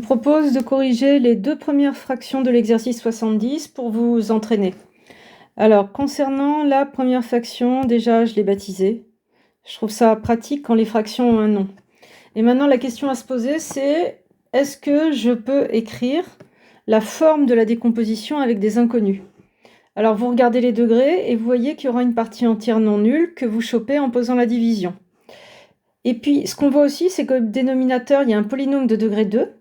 propose de corriger les deux premières fractions de l'exercice 70 pour vous entraîner. Alors, concernant la première fraction, déjà, je l'ai baptisée. Je trouve ça pratique quand les fractions ont un nom. Et maintenant, la question à se poser, c'est est-ce que je peux écrire la forme de la décomposition avec des inconnus? Alors, vous regardez les degrés et vous voyez qu'il y aura une partie entière non nulle que vous chopez en posant la division. Et puis, ce qu'on voit aussi, c'est qu'au dénominateur, il y a un polynôme de degré 2.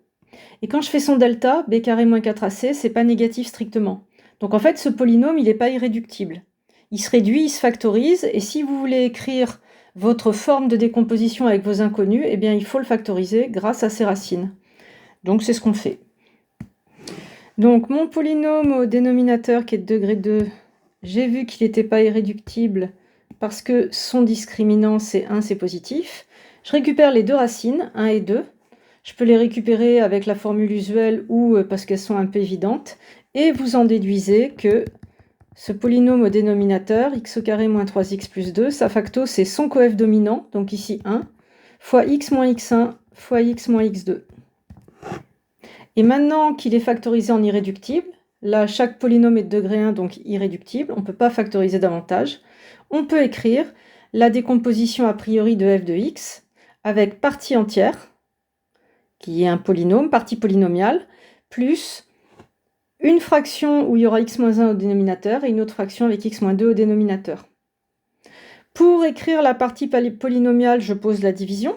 Et quand je fais son delta, b carré moins 4ac, c'est pas négatif strictement. Donc en fait, ce polynôme, il n'est pas irréductible. Il se réduit, il se factorise, et si vous voulez écrire votre forme de décomposition avec vos inconnus, eh bien il faut le factoriser grâce à ses racines. Donc c'est ce qu'on fait. Donc mon polynôme au dénominateur qui est de degré 2, j'ai vu qu'il n'était pas irréductible parce que son discriminant c'est 1, c'est positif. Je récupère les deux racines, 1 et 2. Je peux les récupérer avec la formule usuelle ou parce qu'elles sont un peu évidentes. Et vous en déduisez que ce polynôme au dénominateur, x au carré moins 3x plus 2, sa facto, c'est son coef dominant, donc ici 1, fois x moins x1 fois x moins x2. Et maintenant qu'il est factorisé en irréductible, là, chaque polynôme est de degré 1, donc irréductible, on ne peut pas factoriser davantage, on peut écrire la décomposition a priori de f de x avec partie entière, qui est un polynôme, partie polynomiale, plus une fraction où il y aura x-1 au dénominateur et une autre fraction avec x-2 au dénominateur. Pour écrire la partie polynomiale, je pose la division.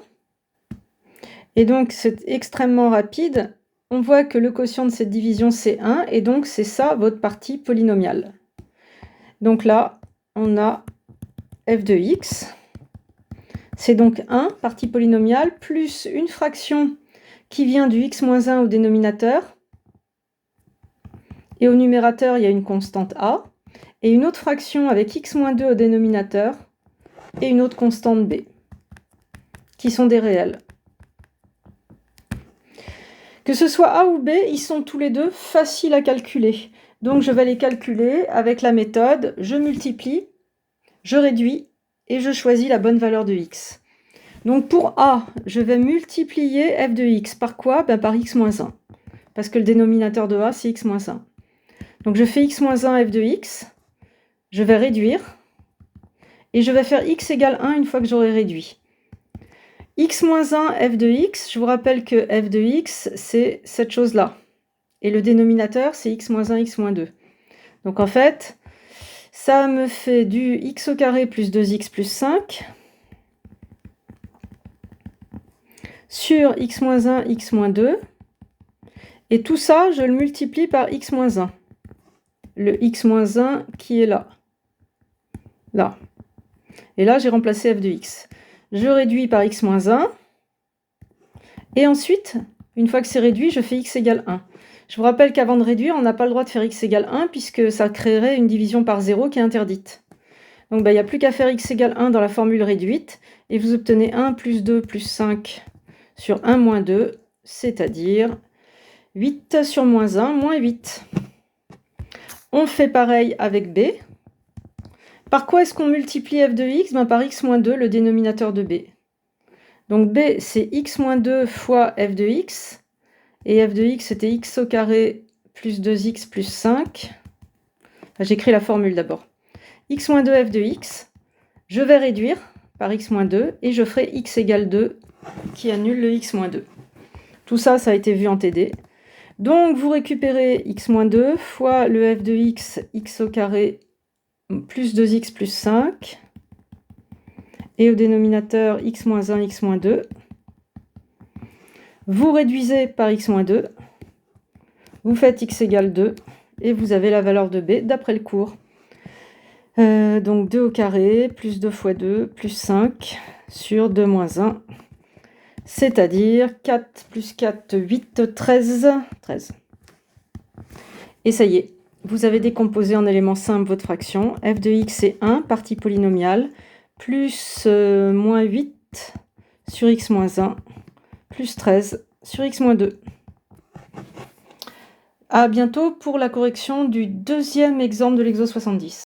Et donc, c'est extrêmement rapide. On voit que le quotient de cette division, c'est 1, et donc c'est ça, votre partie polynomiale. Donc là, on a f de x. C'est donc 1, partie polynomiale, plus une fraction qui vient du x-1 au dénominateur, et au numérateur, il y a une constante a, et une autre fraction avec x-2 au dénominateur, et une autre constante b, qui sont des réels. Que ce soit a ou b, ils sont tous les deux faciles à calculer. Donc je vais les calculer avec la méthode, je multiplie, je réduis, et je choisis la bonne valeur de x. Donc pour a, je vais multiplier f de x par quoi? Par x-1, parce que le dénominateur de a, c'est x-1. Donc je fais x-1 f de x, je vais réduire, et je vais faire x égale 1 une fois que j'aurai réduit. x-1 f de x, je vous rappelle que f de x, c'est cette chose-là. Et le dénominateur, c'est x-1, x-2. Donc en fait, ça me fait du x au carré plus 2x plus 5 sur x-1, x-2. Et tout ça, je le multiplie par x-1. Le x-1 qui est là. Là. Et là, j'ai remplacé f de x. Je réduis par x-1. Et ensuite, une fois que c'est réduit, je fais x égale 1. Je vous rappelle qu'avant de réduire, on n'a pas le droit de faire x égale 1 puisque ça créerait une division par 0 qui est interdite. Donc il n'y a plus qu'à faire x égale 1 dans la formule réduite. Et vous obtenez 1 plus 2 plus 5 sur 1 moins 2, c'est-à-dire 8 sur moins 1, moins 8. On fait pareil avec b. Par quoi est-ce qu'on multiplie f de x? Par x-2, le dénominateur de b. Donc b, c'est x-2 fois f de x. Et f de x, c'était x au carré plus 2x plus 5. J'écris la formule d'abord. x-2 f de x. Je vais réduire par x-2 et je ferai x égale 2 qui annule le x-2. Tout ça, ça a été vu en TD. Donc, vous récupérez x-2 fois le f de x, x au carré plus 2x plus 5. Et au dénominateur, x-1, x-2. Vous réduisez par x-2. Vous faites x égale 2. Et vous avez la valeur de b d'après le cours. Donc 2 au carré, plus 2 fois 2, plus 5 sur 2 moins 1. C'est-à-dire 4 plus 4, 8, 13. Et ça y est, vous avez décomposé en éléments simples votre fraction. f de x, c'est 1, partie polynomiale, plus moins 8 sur x moins 1, plus 13 sur x moins 2. À bientôt pour la correction du deuxième exemple de l'exo 70.